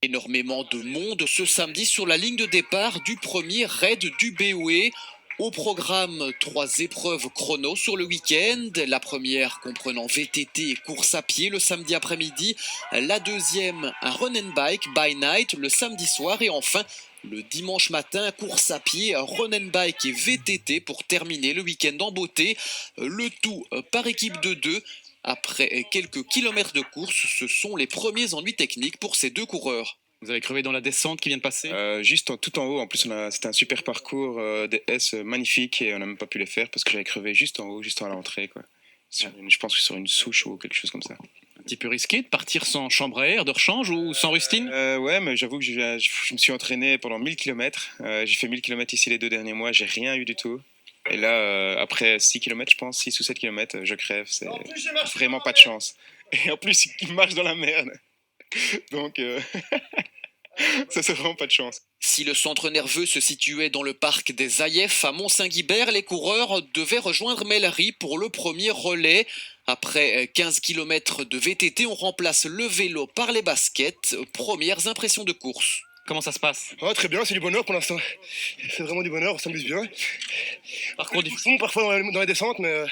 Énormément de monde ce samedi sur la ligne de départ du premier raid du BOE. Au programme, 3 épreuves chrono sur le week-end. La première comprenant VTT et course à pied le samedi après-midi. La deuxième, un run and bike by night le samedi soir. Et enfin, le dimanche matin, course à pied, run and bike et VTT pour terminer le week-end en beauté. Le tout par équipe de 2. Après quelques kilomètres de course, ce sont les premiers ennuis techniques pour ces deux coureurs. Vous avez crevé dans la descente qui vient de passer Tout en haut, en plus c'était un super parcours, des S magnifiques et on n'a même pas pu les faire parce que j'avais crevé juste en haut, juste à l'entrée. Je pense que sur une souche ou quelque chose comme ça. Un petit peu risqué de partir sans chambre à air, de rechange ou sans rustine Ouais, mais j'avoue que je me suis entraîné pendant 1000 km. J'ai fait 1000 km ici les 2 derniers mois, j'ai rien eu du tout. Et là, après 6 km, je pense, 6 ou 7 km, je crève. C'est vraiment pas de chance. Et en plus, il marche dans la merde. Donc, ça, c'est vraiment pas de chance. Si le centre nerveux se situait dans le parc des Aïefs à Mont-Saint-Guibert, les coureurs devaient rejoindre Mellery pour le premier relais. Après 15 km de VTT, on remplace le vélo par les baskets. Premières impressions de course. Comment ça se passe? Très bien, c'est du bonheur pour l'instant. C'est vraiment du bonheur, on s'amuse bien. Parcours difficile parfois dans les descentes, mais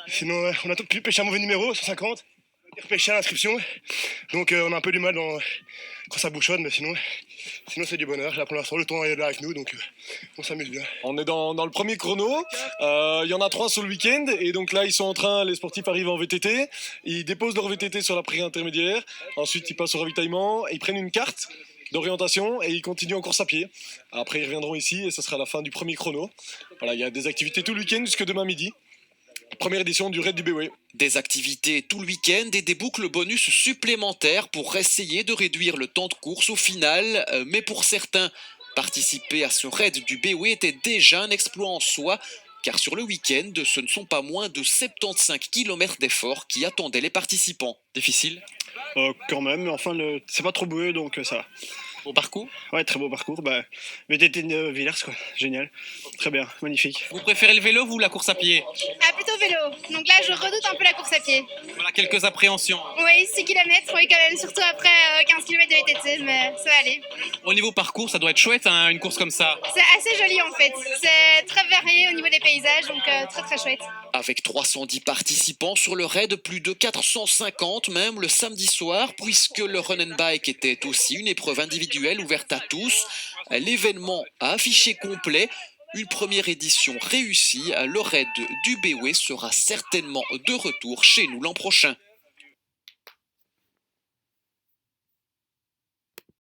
sinon on a pu pêcher un mauvais numéro, 150. On a repêché à l'inscription, donc on a un peu du mal quand ça bouchonne, mais sinon c'est du bonheur. Là pour l'instant le temps est là avec nous, donc on s'amuse bien. On est dans le premier chrono, il y en a 3 sur le week-end, et donc là ils sont en train, les sportifs arrivent en VTT, ils déposent leur VTT sur la prairie intermédiaire, ensuite ils passent au ravitaillement, ils prennent une carte d'orientation et ils continuent en course à pied. Après ils reviendront ici et ce sera la fin du premier chrono. Voilà, il y a des activités tout le week-end jusque demain midi. Première édition du raid du BOE. Des activités tout le week-end et des boucles bonus supplémentaires pour essayer de réduire le temps de course au final. Mais pour certains, participer à ce raid du BOE était déjà un exploit en soi, car sur le week-end, ce ne sont pas moins de 75 km d'efforts qui attendaient les participants. Difficile? Quand même, mais enfin c'est pas trop boueux, donc ça va. Beau parcours? Ouais, très beau parcours. VTT de Villers, quoi. Génial. Très bien, magnifique. Vous préférez le vélo ou la course à pied? Ah, plutôt vélo. Donc là, je redoute un peu la course à pied. Voilà quelques appréhensions. Oui, 6 km, oui, quand même, surtout après 15 km de VTT, mais ça va aller. Au niveau parcours, ça doit être chouette, hein, une course comme ça. C'est assez joli en fait. C'est très varié au niveau des paysages, donc très très chouette. Avec 310 participants sur le raid, plus de 450 même le samedi soir, puisque le run and bike était aussi une épreuve individuelle ouverte à tous. L'événement a affiché complet. Une première édition réussie. Le raid du BOE sera certainement de retour chez nous l'an prochain.